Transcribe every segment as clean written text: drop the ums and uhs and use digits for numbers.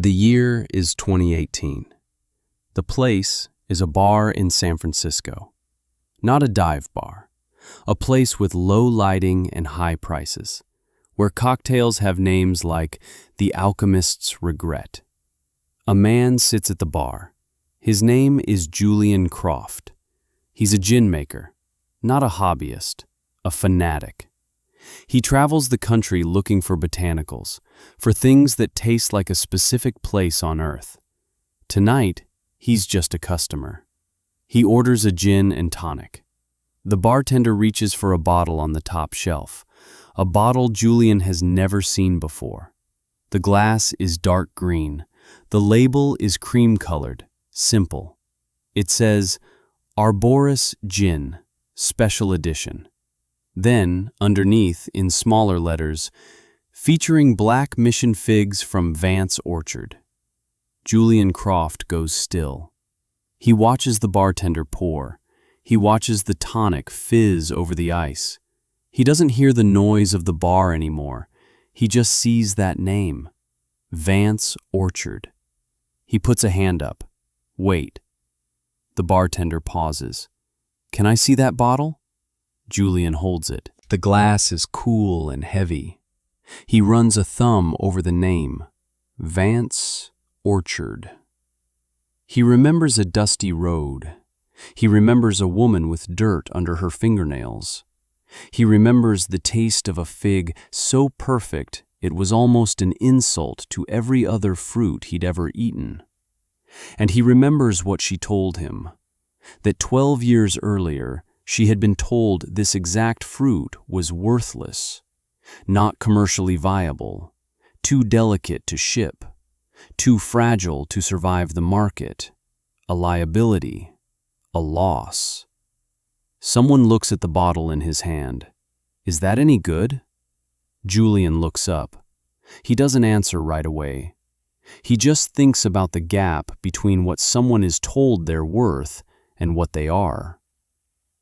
The year is 2018. The place is a bar in San Francisco. Not a dive bar. A place with low lighting and high prices, where cocktails have names like The Alchemist's Regret. A man sits at the bar. His name is Julian Croft. He's a gin maker, not a hobbyist, a fanatic. He travels the country looking for botanicals, for things that taste like a specific place on Earth. Tonight, he's just a customer. He orders a gin and tonic. The bartender reaches for a bottle on the top shelf, a bottle Julian has never seen before. The glass is dark green. The label is cream-colored, simple. It says, Arboris Gin, Special Edition. Then, underneath, in smaller letters, featuring black mission figs from Vance Orchard. Julian Croft goes still. He watches the bartender pour. He watches the tonic fizz over the ice. He doesn't hear the noise of the bar anymore. He just sees that name, Vance Orchard. He puts a hand up. Wait. The bartender pauses. Can I see that bottle? Julian holds it. The glass is cool and heavy. He runs a thumb over the name, Vance Orchard. He remembers a dusty road. He remembers a woman with dirt under her fingernails. He remembers the taste of a fig so perfect it was almost an insult to every other fruit he'd ever eaten. And he remembers what she told him, that 12 years earlier she had been told this exact fruit was worthless, not commercially viable, too delicate to ship, too fragile to survive the market, a liability, a loss. Someone looks at the bottle in his hand. Is that any good? Julian looks up. He doesn't answer right away. He just thinks about the gap between what someone is told they're worth and what they are.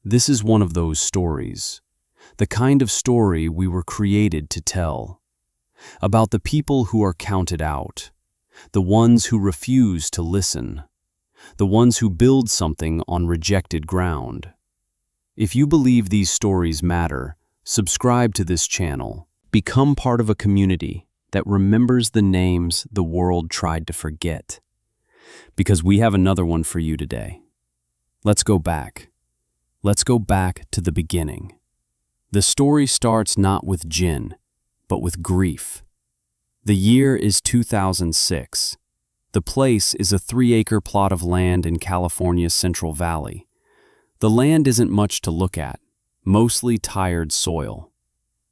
This is one of those stories, the kind of story we were created to tell, about the people who are counted out, the ones who refuse to listen, the ones who build something on rejected ground. If you believe these stories matter, subscribe to this channel. Become part of a community that remembers the names the world tried to forget. Because we have another one for you today. Let's go back. Let's go back to the beginning. The story starts not with gin, but with grief. The year is 2006. The place is a 3-acre plot of land in California's Central Valley. The land isn't much to look at, mostly tired soil.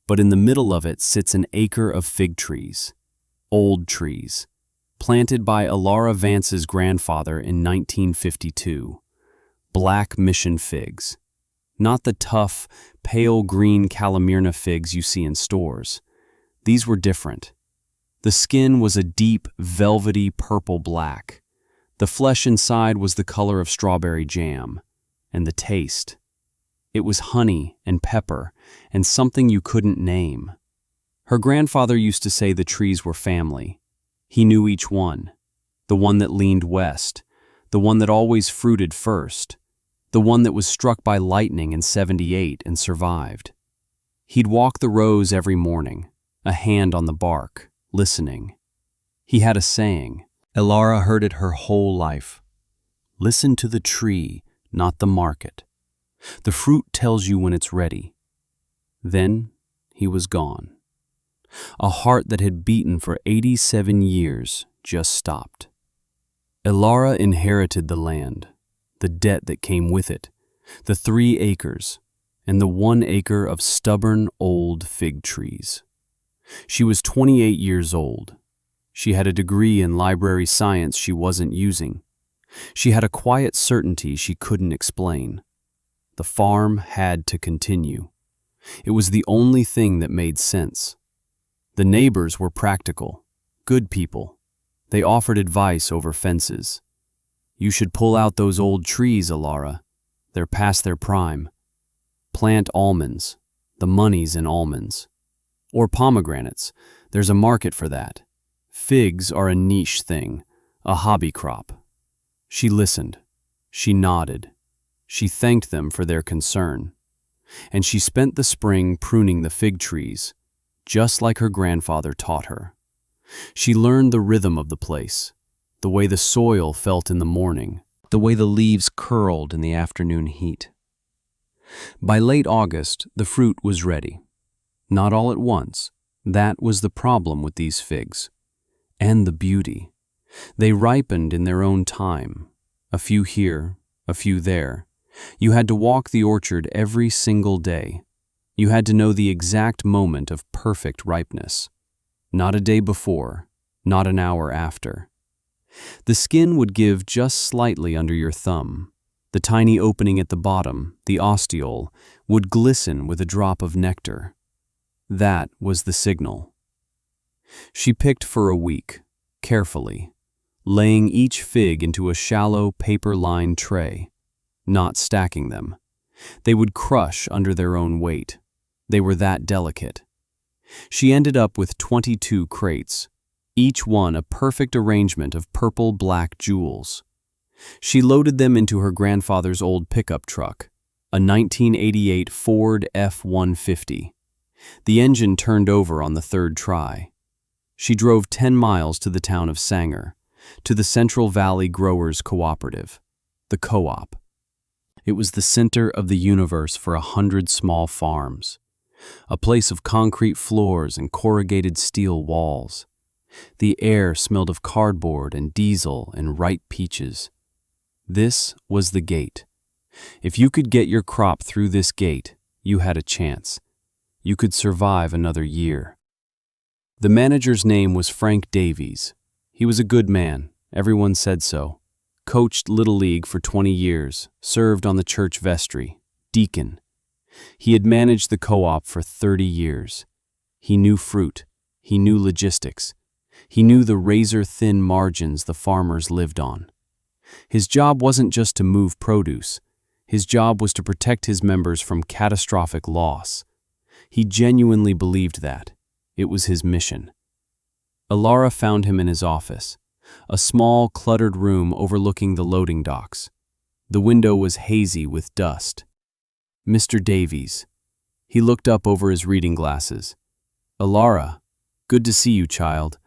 But in the middle of it sits an acre of fig trees, old trees, planted by Elara Vance's grandfather in 1952. Black mission figs. Not the tough, pale green Calamirna figs you see in stores. These were different. The skin was a deep, velvety purple black. The flesh inside was the color of strawberry jam. And the taste. It was honey and pepper and something you couldn't name. Her grandfather used to say the trees were family. He knew each one. The one that leaned west. The one that always fruited first. The one that was struck by lightning in '78 and survived. He'd walk the rows every morning, a hand on the bark, listening. He had a saying. Elara heard it her whole life. Listen to the tree, not the market. The fruit tells you when it's ready. Then he was gone. A heart that had beaten for 87 years just stopped. Elara inherited the land, the debt that came with it, the 3 acres, and the 1 acre of stubborn old fig trees. She was 28 years old. She had a degree in library science she wasn't using. She had a quiet certainty she couldn't explain. The farm had to continue. It was the only thing that made sense. The neighbors were practical, good people. They offered advice over fences. You should pull out those old trees, Elara. They're past their prime. Plant almonds. The money's in almonds. Or pomegranates. There's a market for that. Figs are a niche thing, a hobby crop. She listened. She nodded. She thanked them for their concern. And she spent the spring pruning the fig trees, just like her grandfather taught her. She learned the rhythm of the place, the way the soil felt in the morning, the way the leaves curled in the afternoon heat. By late August, the fruit was ready. Not all at once. That was the problem with these figs. And the beauty. They ripened in their own time. A few here, a few there. You had to walk the orchard every single day. You had to know the exact moment of perfect ripeness. Not a day before, not an hour after. The skin would give just slightly under your thumb. The tiny opening at the bottom, the ostiole, would glisten with a drop of nectar. That was the signal. She picked for a week, carefully, laying each fig into a shallow paper-lined tray, not stacking them. They would crush under their own weight. They were that delicate. She ended up with 22 crates, each one a perfect arrangement of purple-black jewels. She loaded them into her grandfather's old pickup truck, a 1988 Ford F-150. The engine turned over on the third try. She drove 10 miles to the town of Sanger, to the Central Valley Growers Cooperative, the co-op. It was the center of the universe for 100 small farms, a place of concrete floors and corrugated steel walls. The air smelled of cardboard and diesel and ripe peaches. This was the gate. If you could get your crop through this gate, you had a chance. You could survive another year. The manager's name was Frank Davies. He was a good man, everyone said so. Coached Little League for 20 years, served on the church vestry, deacon. He had managed the co-op for 30 years. He knew fruit. He knew logistics. He knew the razor-thin margins the farmers lived on. His job wasn't just to move produce. His job was to protect his members from catastrophic loss. He genuinely believed that. It was his mission. Alara found him in his office, a small, cluttered room overlooking the loading docks. The window was hazy with dust. Mr. Davies. He looked up over his reading glasses. Alara, good to see you, child.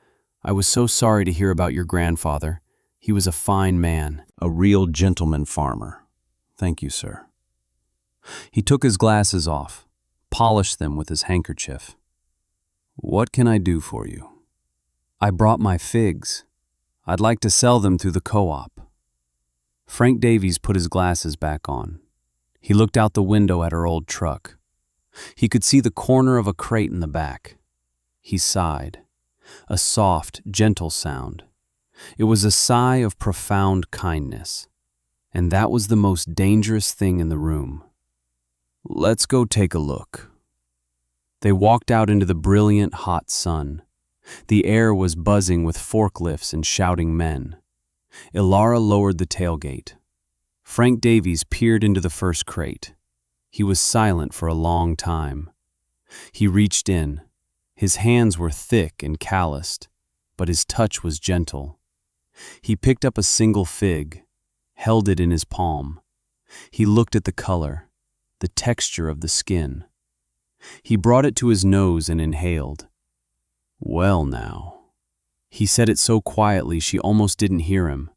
I was so sorry to hear about your grandfather. He was a fine man, a real gentleman farmer. Thank you, sir. He took his glasses off, polished them with his handkerchief. What can I do for you? I brought my figs. I'd like to sell them through the co-op. Frank Davies put his glasses back on. He looked out the window at her old truck. He could see the corner of a crate in the back. He sighed, a soft, gentle sound. It was a sigh of profound kindness, and that was the most dangerous thing in the room. Let's go take a look. They walked out into the brilliant, hot sun. The air was buzzing with forklifts and shouting men. Alara lowered the tailgate. Frank Davies peered into the first crate. He was silent for a long time. He reached in. His hands were thick and calloused, but his touch was gentle. He picked up a single fig, held it in his palm. He looked at the color, the texture of the skin. He brought it to his nose and inhaled. Well now. He said it so quietly she almost didn't hear him.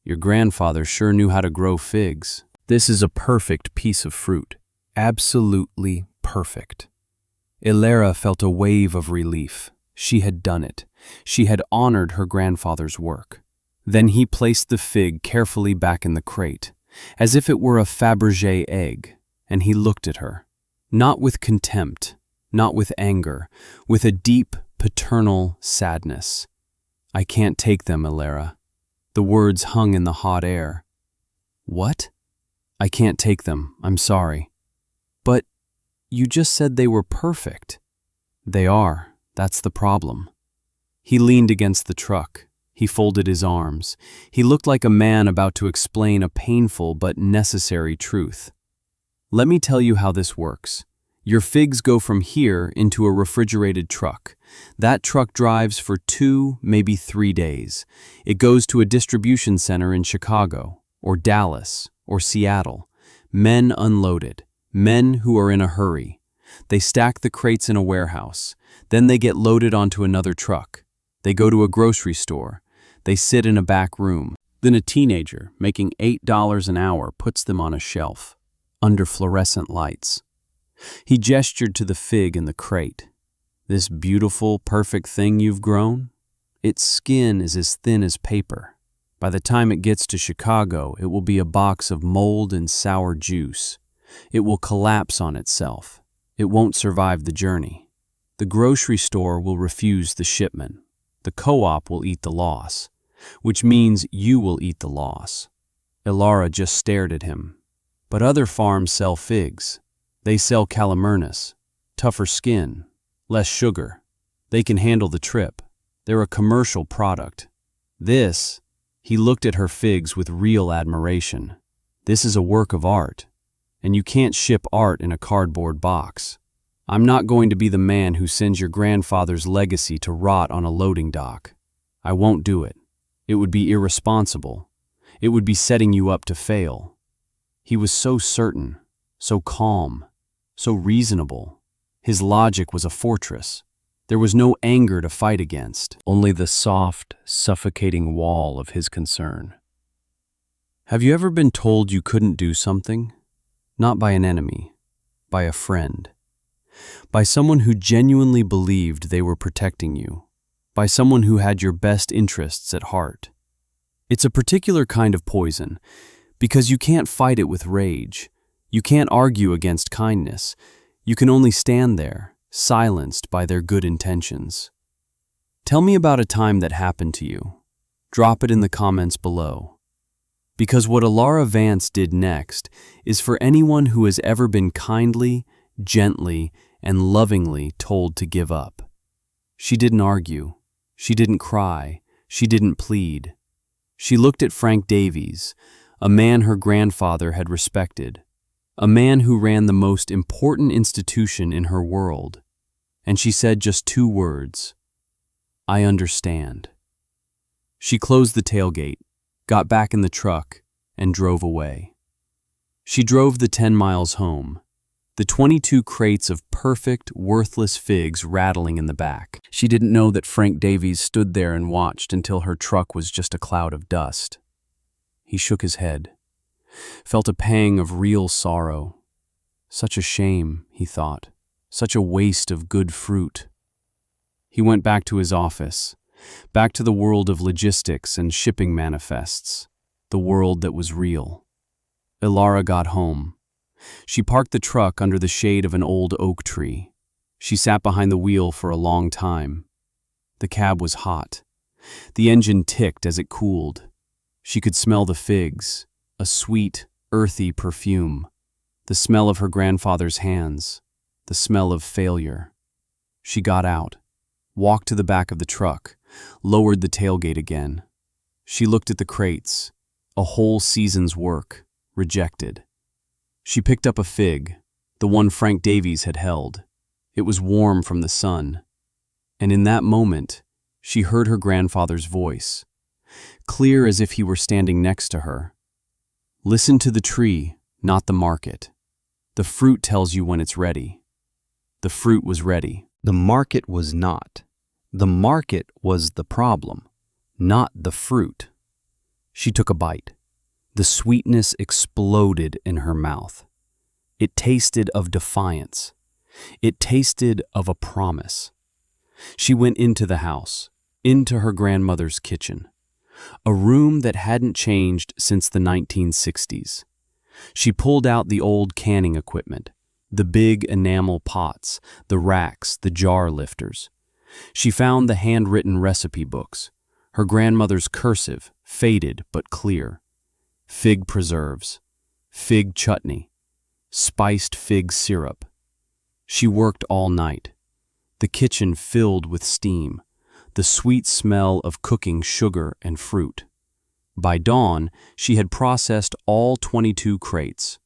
Your grandfather sure knew how to grow figs. This is a perfect piece of fruit. Absolutely perfect. Alara felt a wave of relief. She had done it. She had honored her grandfather's work. Then he placed the fig carefully back in the crate, as if it were a Fabergé egg, and he looked at her. Not with contempt, not with anger, with a deep, paternal sadness. I can't take them, Alara. The words hung in the hot air. What? I can't take them, I'm sorry. But you just said they were perfect. They are, that's the problem. He leaned against the truck. He folded his arms. He looked like a man about to explain a painful but necessary truth. Let me tell you how this works. Your figs go from here into a refrigerated truck. That truck drives for 2, maybe 3 days. It goes to a distribution center in Chicago, or Dallas, or Seattle. Men unloaded. Men who are in a hurry. They stack the crates in a warehouse. Then they get loaded onto another truck. They go to a grocery store. They sit in a back room. Then a teenager, making $8 an hour, puts them on a shelf, under fluorescent lights. He gestured to the fig in the crate. This beautiful, perfect thing you've grown? Its skin is as thin as paper. By the time it gets to Chicago, it will be a box of mold and sour juice. It will collapse on itself. It won't survive the journey. The grocery store will refuse the shipment. The co-op will eat the loss, which means you will eat the loss. Ilara just stared at him. But other farms sell figs. They sell Calamurnus, tougher skin, less sugar. They can handle the trip. They're a commercial product. This, he looked at her figs with real admiration. This is a work of art, and you can't ship art in a cardboard box. I'm not going to be the man who sends your grandfather's legacy to rot on a loading dock. I won't do it. It would be irresponsible. It would be setting you up to fail. He was so certain, so calm, so reasonable. His logic was a fortress. There was no anger to fight against, only the soft, suffocating wall of his concern. Have you ever been told you couldn't do something? Not by an enemy, by a friend. By someone who genuinely believed they were protecting you. By someone who had your best interests at heart. It's a particular kind of poison, because you can't fight it with rage. You can't argue against kindness. You can only stand there, silenced by their good intentions. Tell me about a time that happened to you. Drop it in the comments below. Because what Ilara Vance did next is for anyone who has ever been kindly, gently, and lovingly told to give up. She didn't argue. She didn't cry. She didn't plead. She looked at Frank Davies, a man her grandfather had respected, a man who ran the most important institution in her world, and she said just 2 words, "I understand." She closed the tailgate, got back in the truck, and drove away. She drove the 10 miles home, the 22 crates of perfect, worthless figs rattling in the back. She didn't know that Frank Davies stood there and watched until her truck was just a cloud of dust. He shook his head, felt a pang of real sorrow. Such a shame, he thought, such a waste of good fruit. He went back to his office, back to the world of logistics and shipping manifests, the world that was real. Ilara got home. She parked the truck under the shade of an old oak tree. She sat behind the wheel for a long time. The cab was hot. The engine ticked as it cooled. She could smell the figs, a sweet, earthy perfume, the smell of her grandfather's hands, the smell of failure. She got out, walked to the back of the truck, lowered the tailgate again. She looked at the crates, a whole season's work, rejected. She picked up a fig, the one Frank Davies had held. It was warm from the sun. And in that moment, she heard her grandfather's voice, clear as if he were standing next to her. Listen to the tree, not the market. The fruit tells you when it's ready. The fruit was ready. The market was not. The market was the problem, not the fruit. She took a bite. The sweetness exploded in her mouth. It tasted of defiance. It tasted of a promise. She went into the house, into her grandmother's kitchen, a room that hadn't changed since the 1960s. She pulled out the old canning equipment, the big enamel pots, the racks, the jar lifters. She found the handwritten recipe books, her grandmother's cursive, faded but clear. Fig preserves, fig chutney, spiced fig syrup. She worked all night. The kitchen filled with steam, the sweet smell of cooking sugar and fruit. By dawn, she had processed all 22 crates,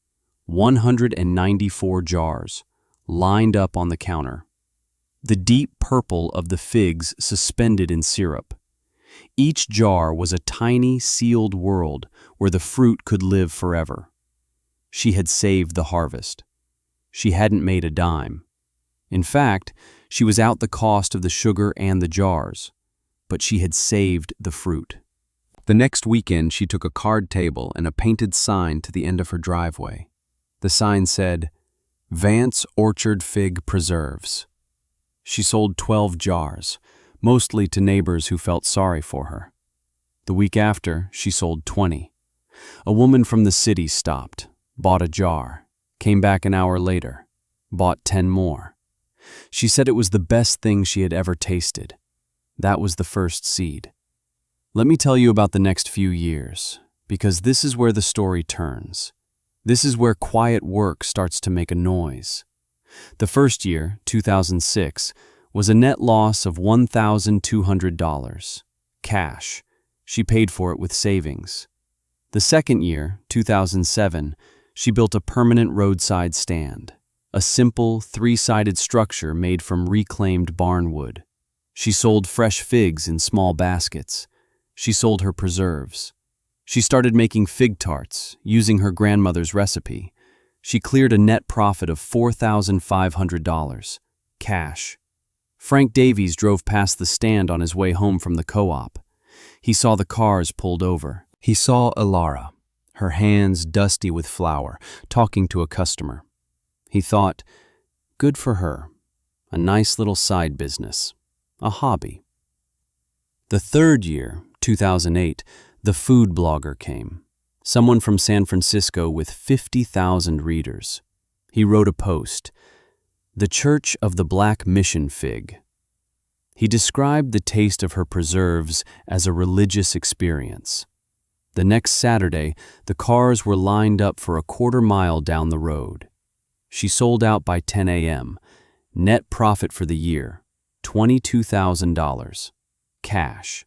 194 jars, lined up on the counter. The deep purple of the figs suspended in syrup. Each jar was a tiny, sealed world where the fruit could live forever. She had saved the harvest. She hadn't made a dime. In fact, she was out the cost of the sugar and the jars, but she had saved the fruit. The next weekend, she took a card table and a painted sign to the end of her driveway. The sign said, "Vance Orchard Fig Preserves." She sold 12 jars, mostly to neighbors who felt sorry for her. The week after, she sold 20. A woman from the city stopped, bought a jar, came back an hour later, bought 10 more. She said it was the best thing she had ever tasted. That was the first seed. Let me tell you about the next few years, because this is where the story turns. This is where quiet work starts to make a noise. The first year, 2006, was a net loss of $1,200, cash. She paid for it with savings. The second year, 2007, she built a permanent roadside stand, a simple, 3-sided structure made from reclaimed barnwood. She sold fresh figs in small baskets. She sold her preserves. She started making fig tarts, using her grandmother's recipe. She cleared a net profit of $4,500, cash. Frank Davies drove past the stand on his way home from the co-op. He saw the cars pulled over. He saw Ilara, her hands dusty with flour, talking to a customer. He thought, good for her, a nice little side business, a hobby. The third year, 2008, the food blogger came, someone from San Francisco with 50,000 readers. He wrote a post, "The Church of the Black Mission Fig." He described the taste of her preserves as a religious experience. The next Saturday, the cars were lined up for a quarter-mile down the road. She sold out by 10 a.m. Net profit for the year, $22,000, cash.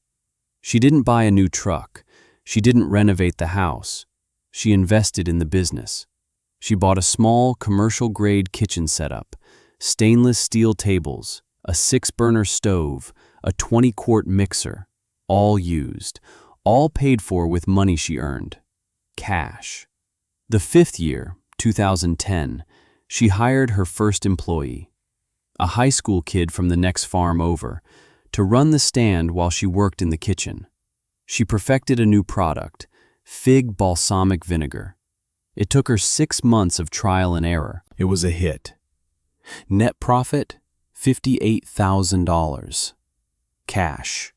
She didn't buy a new truck. She didn't renovate the house. She invested in the business. She bought a small, commercial-grade kitchen setup, stainless steel tables, a 6-burner stove, a 20-quart mixer, all used, all paid for with money she earned, cash. The fifth year, 2010, she hired her first employee, a high school kid from the next farm over, to run the stand while she worked in the kitchen. She perfected a new product, fig balsamic vinegar. It took her 6 months of trial and error. It was a hit. Net profit, $58,000, cash.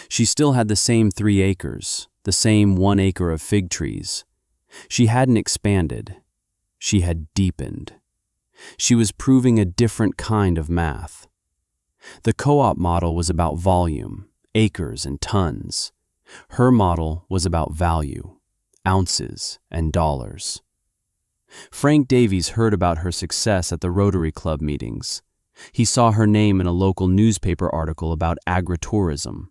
She still had the same 3 acres, the same 1 acre of fig trees. She hadn't expanded. She had deepened. She was proving a different kind of math. The co-op model was about volume, acres and tons. Her model was about value, ounces and dollars. Frank Davies heard about her success at the Rotary Club meetings. He saw her name in a local newspaper article about agritourism.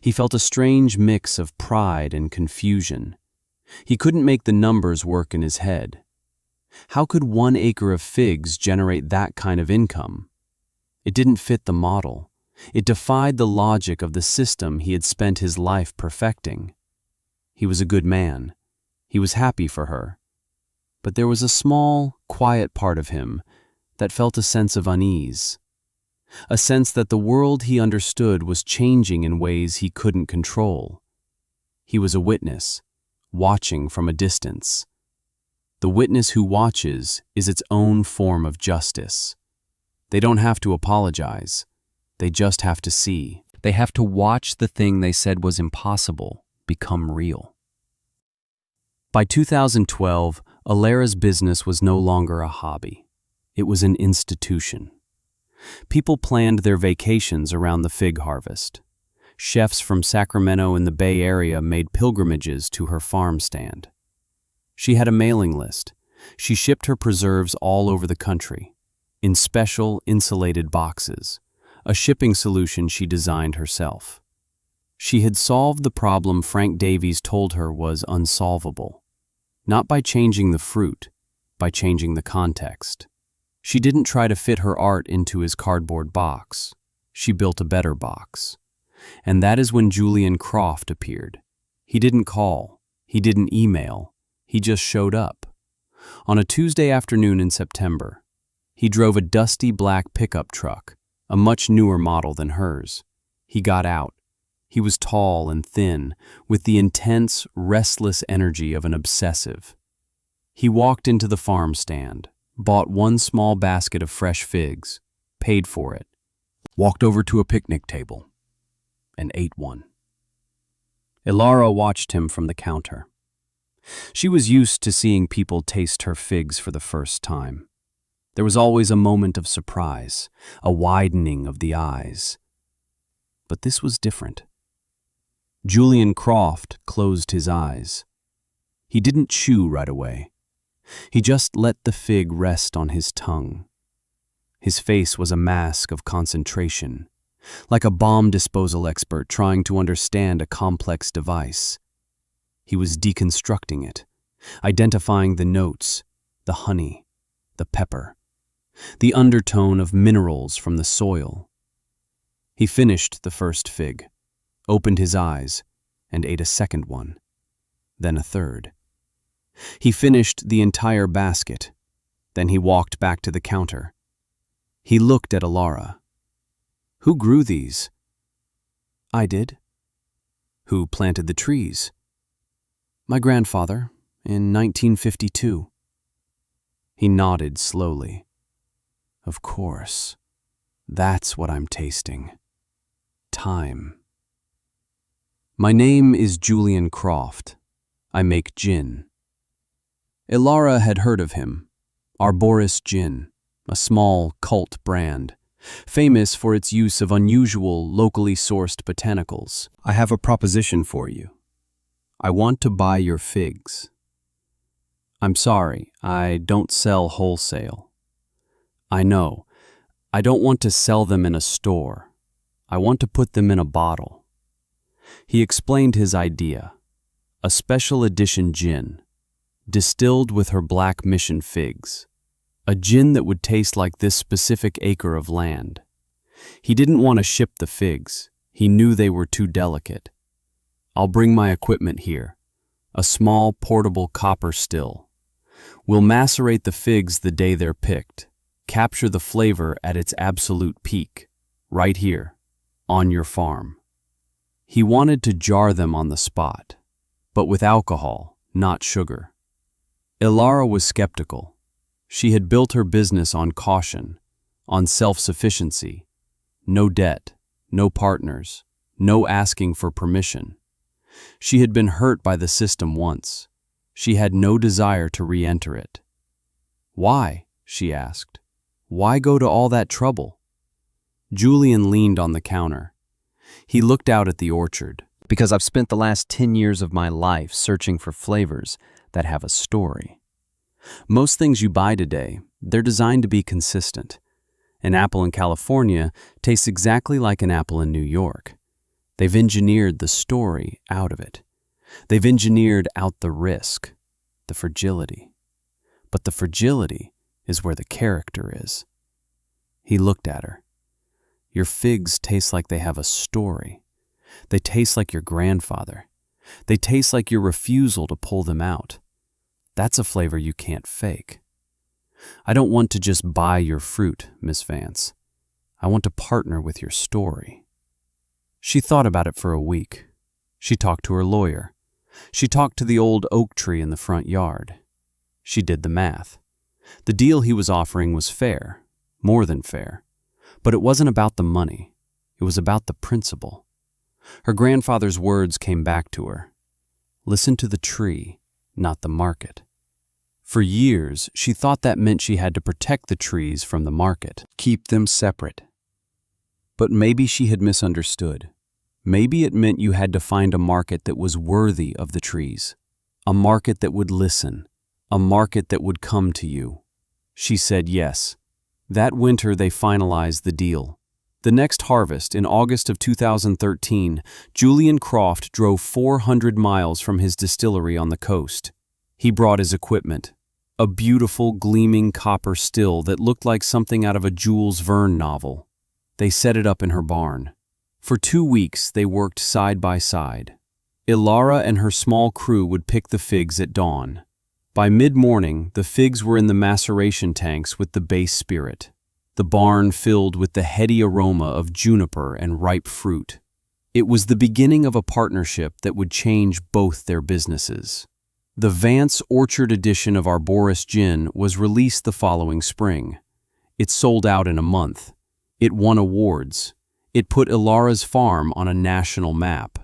He felt a strange mix of pride and confusion. He couldn't make the numbers work in his head. How could 1 acre of figs generate that kind of income? It didn't fit the model. It defied the logic of the system he had spent his life perfecting. He was a good man. He was happy for her. But there was a small, quiet part of him that felt a sense of unease. A sense that the world he understood was changing in ways he couldn't control. He was a witness, watching from a distance. The witness who watches is its own form of justice. They don't have to apologize. They just have to see. They have to watch the thing they said was impossible become real. By 2012, Ilara's business was no longer a hobby. It was an institution. People planned their vacations around the fig harvest. Chefs from Sacramento and the Bay Area made pilgrimages to her farm stand. She had a mailing list. She shipped her preserves all over the country, in special insulated boxes, a shipping solution she designed herself. She had solved the problem Frank Davies told her was unsolvable, not by changing the fruit, by changing the context. She didn't try to fit her art into his cardboard box. She built a better box. And that is when Julian Croft appeared. He didn't call. He didn't email. He just showed up. On a Tuesday afternoon in September, he drove a dusty black pickup truck, a much newer model than hers. He got out. He was tall and thin, with the intense, restless energy of an obsessive. He walked into the farm stand, bought one small basket of fresh figs, paid for it, walked over to a picnic table, and ate one. Ilara watched him from the counter. She was used to seeing people taste her figs for the first time. There was always a moment of surprise, a widening of the eyes. But this was different. Julian Croft closed his eyes. He didn't chew right away. He just let the fig rest on his tongue. His face was a mask of concentration, like a bomb disposal expert trying to understand a complex device. He was deconstructing it, identifying the notes, the honey, the pepper, the undertone of minerals from the soil. He finished the first fig, opened his eyes, and ate a second one, then a third. He finished the entire basket, then he walked back to the counter. He looked at Ilara. "Who grew these?" "I did." "Who planted the trees?" "My grandfather, in 1952. He nodded slowly. "Of course. That's what I'm tasting. Time." "My name is Julian Croft. I make gin." Ilara had heard of him. Arboris Gin, a small cult brand, famous for its use of unusual, locally sourced botanicals. "I have a proposition for you. I want to buy your figs." "I'm sorry, I don't sell wholesale." "I know. I don't want to sell them in a store. I want to put them in a bottle." He explained his idea. A special edition gin, distilled with her Black Mission figs. A gin that would taste like this specific acre of land. He didn't want to ship the figs. He knew they were too delicate. "I'll bring my equipment here. A small, portable copper still. We'll macerate the figs the day they're picked. Capture the flavor at its absolute peak. Right here, on your farm." He wanted to jar them on the spot, but with alcohol, not sugar. Ilara was skeptical. She had built her business on caution, on self-sufficiency. No debt, no partners, no asking for permission. She had been hurt by the system once. She had no desire to re-enter it. "Why?" she asked. "Why go to all that trouble?" Julian leaned on the counter. He looked out at the orchard. "Because I've spent the last 10 years of my life searching for flavors that have a story. Most things you buy today, they're designed to be consistent. An apple in California tastes exactly like an apple in New York. They've engineered the story out of it. They've engineered out the risk, the fragility. But the fragility is where the character is." He looked at her. "Your figs taste like they have a story. They taste like your grandfather. They taste like your refusal to pull them out. That's a flavor you can't fake. I don't want to just buy your fruit, Miss Vance. I want to partner with your story." She thought about it for a week. She talked to her lawyer. She talked to the old oak tree in the front yard. She did the math. The deal he was offering was fair, more than fair. But it wasn't about the money. It was about the principle. Her grandfather's words came back to her. Listen to the tree, not the market. For years, she thought that meant she had to protect the trees from the market, keep them separate. But maybe she had misunderstood. Maybe it meant you had to find a market that was worthy of the trees, a market that would listen, a market that would come to you. She said yes. That winter, they finalized the deal. The next harvest, in August of 2013, Julian Croft drove 400 miles from his distillery on the coast. He brought his equipment, a beautiful, gleaming copper still that looked like something out of a Jules Verne novel. They set it up in her barn. For 2 weeks, they worked side by side. Ilara and her small crew would pick the figs at dawn. By mid-morning, the figs were in the maceration tanks with the base spirit, the barn filled with the heady aroma of juniper and ripe fruit. It was the beginning of a partnership that would change both their businesses. The Vance Orchard edition of Arboris Gin was released the following spring. It sold out in a month. It won awards. It put Ilara's farm on a national map.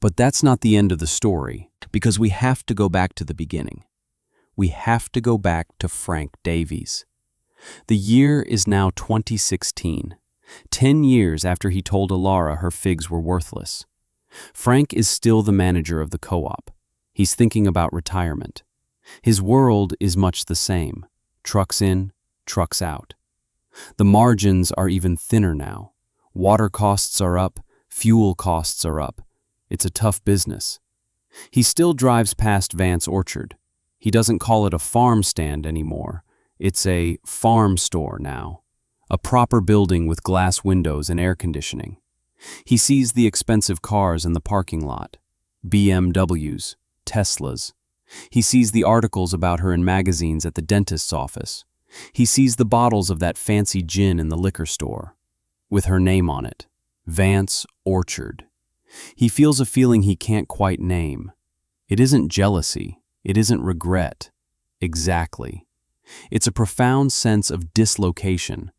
But that's not the end of the story, because we have to go back to the beginning. We have to go back to Frank Davies. The year is now 2016, 10 years after he told Ilara her figs were worthless. Frank is still the manager of the co-op. He's thinking about retirement. His world is much the same. Trucks in, trucks out. The margins are even thinner now. Water costs are up, fuel costs are up. It's a tough business. He still drives past Vance Orchard. He doesn't call it a farm stand anymore. It's a farm store now. A proper building with glass windows and air conditioning. He sees the expensive cars in the parking lot. BMWs, Teslas. He sees the articles about her in magazines at the dentist's office. He sees the bottles of that fancy gin in the liquor store, with her name on it, Vance Orchard. He feels a feeling he can't quite name. It isn't jealousy. It isn't regret. Exactly. It's a profound sense of dislocation,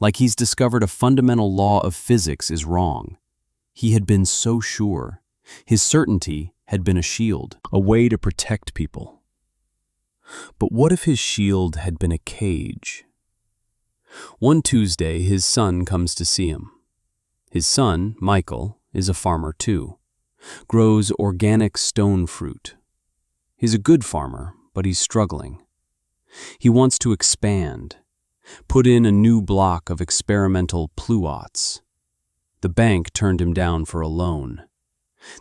like he's discovered a fundamental law of physics is wrong. He had been so sure. His certainty had been a shield, a way to protect people. But what if his shield had been a cage? One Tuesday, his son comes to see him. His son, Michael, is a farmer too, grows organic stone fruit. He's a good farmer, but he's struggling. He wants to expand, put in a new block of experimental pluots. The bank turned him down for a loan.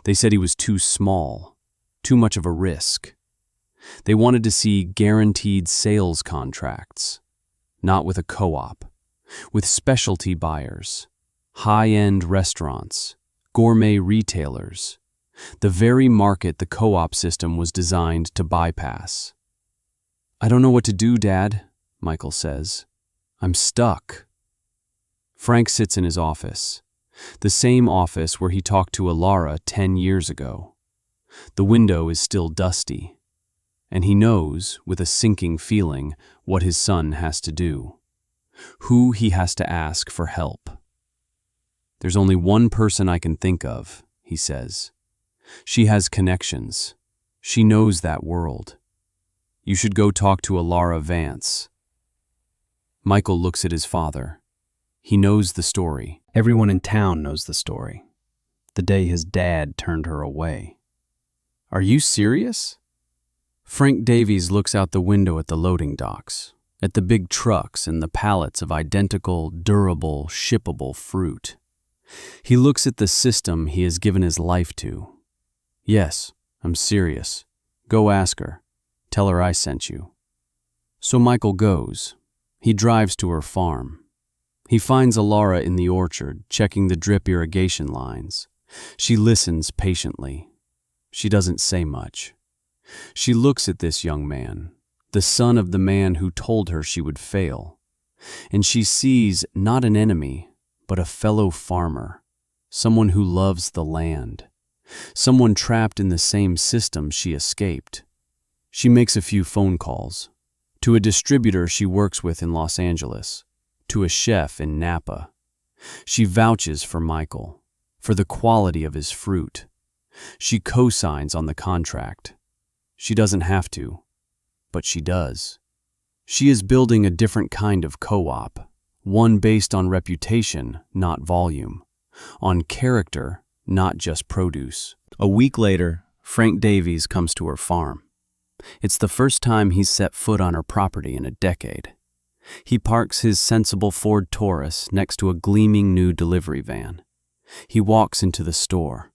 They said he was too small, too much of a risk. They wanted to see guaranteed sales contracts, not with a co-op, with specialty buyers, high-end restaurants, gourmet retailers, the very market the co-op system was designed to bypass. "I don't know what to do, Dad," Michael says. "I'm stuck." Frank sits in his office, the same office where he talked to Ilara 10 years ago. The window is still dusty, and he knows, with a sinking feeling, what his son has to do, who he has to ask for help. "There's only one person I can think of," he says. "She has connections. She knows that world. You should go talk to Ilara Vance." Michael looks at his father. He knows the story. Everyone in town knows the story. The day his dad turned her away. "Are you serious?" Frank Davies looks out the window at the loading docks, at the big trucks and the pallets of identical, durable, shippable fruit. He looks at the system he has given his life to. "Yes, I'm serious. Go ask her. Tell her I sent you." So Michael goes. He drives to her farm. He finds Ilara in the orchard, checking the drip irrigation lines. She listens patiently. She doesn't say much. She looks at this young man, the son of the man who told her she would fail. And she sees not an enemy, but a fellow farmer, someone who loves the land, someone trapped in the same system she escaped. She makes a few phone calls, to a distributor she works with in Los Angeles, to a chef in Napa. She vouches for Michael, for the quality of his fruit. She co-signs on the contract. She doesn't have to, but she does. She is building a different kind of co-op, one based on reputation, not volume, on character, not just produce. A week later, Frank Davies comes to her farm. It's the first time he's set foot on her property in a decade. He parks his sensible Ford Taurus next to a gleaming new delivery van. He walks into the store.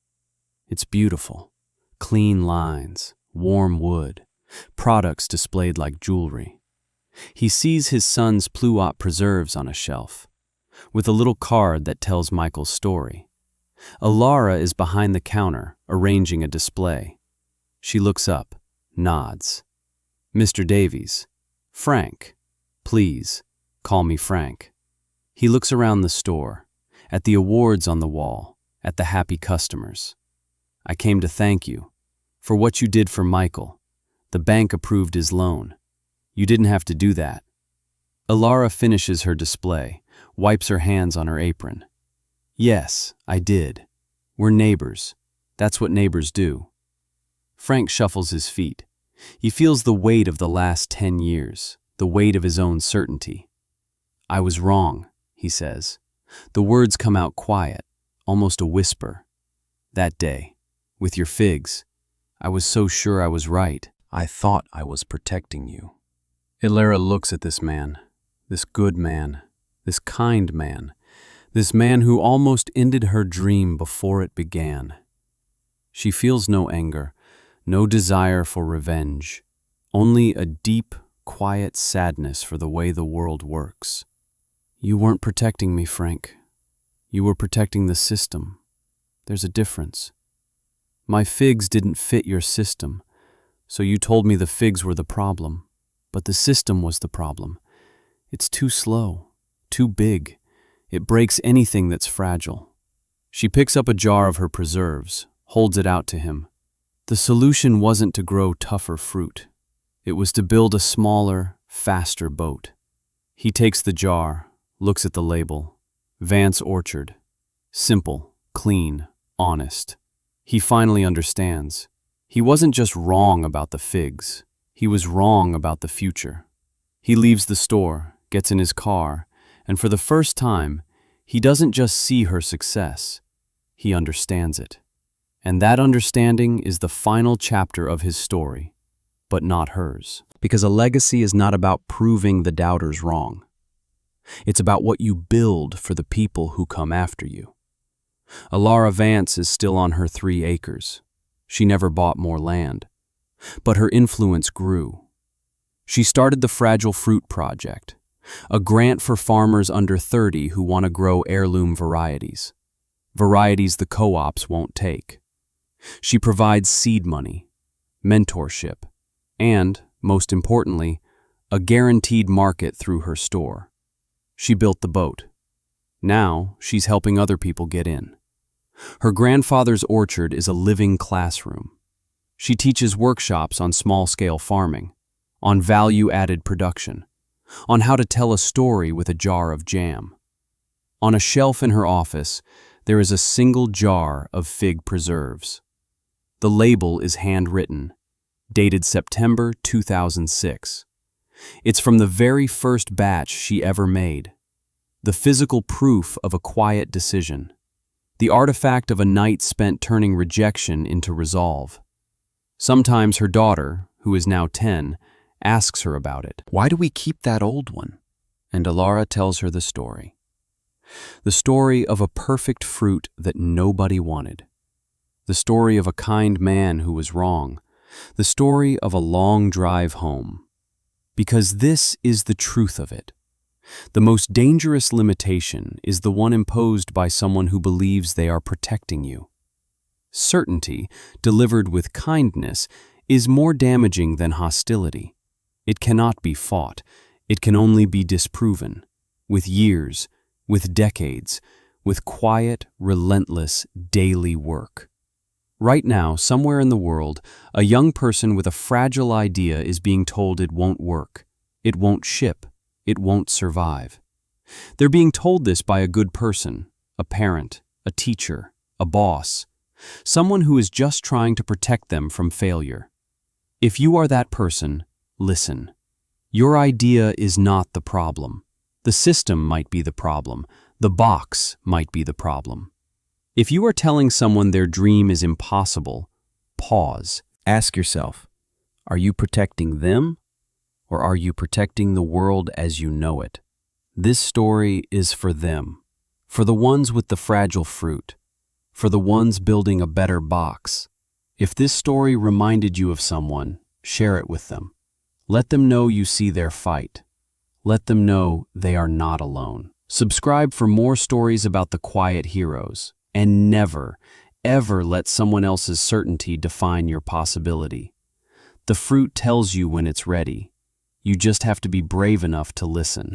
It's beautiful. Clean lines, warm wood, products displayed like jewelry. He sees his son's Pluot preserves on a shelf, with a little card that tells Michael's story. Alara is behind the counter, arranging a display. She looks up, nods. "Mr. Davies." "Frank." "Please, call me Frank." He looks around the store, at the awards on the wall, at the happy customers. "I came to thank you for what you did for Michael. The bank approved his loan. You didn't have to do that." Alara finishes her display, wipes her hands on her apron. "Yes, I did. We're neighbors. That's what neighbors do." Frank shuffles his feet. He feels the weight of the last 10 years, the weight of his own certainty. "I was wrong," he says. The words come out quiet, almost a whisper. "That day, with your figs, I was so sure I was right. I thought I was protecting you." Alara looks at this man, this good man, this kind man, this man who almost ended her dream before it began. She feels no anger, no desire for revenge, only a deep, quiet sadness for the way the world works. "You weren't protecting me, Frank. You were protecting the system. There's a difference. My figs didn't fit your system, so you told me the figs were the problem, but the system was the problem. It's too slow, too big. It breaks anything that's fragile." She picks up a jar of her preserves, holds it out to him. The solution wasn't to grow tougher fruit. It was to build a smaller, faster boat. He takes the jar, looks at the label. Vance Orchard. Simple, clean, honest. He finally understands. He wasn't just wrong about the figs. He was wrong about the future. He leaves the store, gets in his car, and for the first time, he doesn't just see her success. He understands it. And that understanding is the final chapter of his story, but not hers. Because a legacy is not about proving the doubters wrong. It's about what you build for the people who come after you. Alara Vance is still on her 3 acres. She never bought more land. But her influence grew. She started the Fragile Fruit Project, a grant for farmers under 30 who want to grow heirloom varieties. Varieties the co-ops won't take. She provides seed money, mentorship, and, most importantly, a guaranteed market through her store. She built the boat. Now, she's helping other people get in. Her grandfather's orchard is a living classroom. She teaches workshops on small-scale farming, on value-added production, on how to tell a story with a jar of jam. On a shelf in her office, there is a single jar of fig preserves. The label is handwritten, dated September 2006. It's from the very first batch she ever made. The physical proof of a quiet decision. The artifact of a night spent turning rejection into resolve. Sometimes her daughter, who is now 10, asks her about it. "Why do we keep that old one?" And Alara tells her the story. The story of a perfect fruit that nobody wanted. The story of a kind man who was wrong. The story of a long drive home. Because this is the truth of it. The most dangerous limitation is the one imposed by someone who believes they are protecting you. Certainty, delivered with kindness, is more damaging than hostility. It cannot be fought. It can only be disproven. With years, with decades, with quiet, relentless, daily work. Right now, somewhere in the world, a young person with a fragile idea is being told it won't work, it won't ship, it won't survive. They're being told this by a good person, a parent, a teacher, a boss, someone who is just trying to protect them from failure. If you are that person, listen. Your idea is not the problem. The system might be the problem. The box might be the problem. If you are telling someone their dream is impossible, pause. Ask yourself, are you protecting them, or are you protecting the world as you know it? This story is for them, for the ones with the fragile fruit, for the ones building a better box. If this story reminded you of someone, Share it with them. Let them know you see their fight. Let them know they are not alone. Subscribe for more stories about the quiet heroes, and never, ever let someone else's certainty define your possibility. The fruit tells you when it's ready. You just have to be brave enough to listen.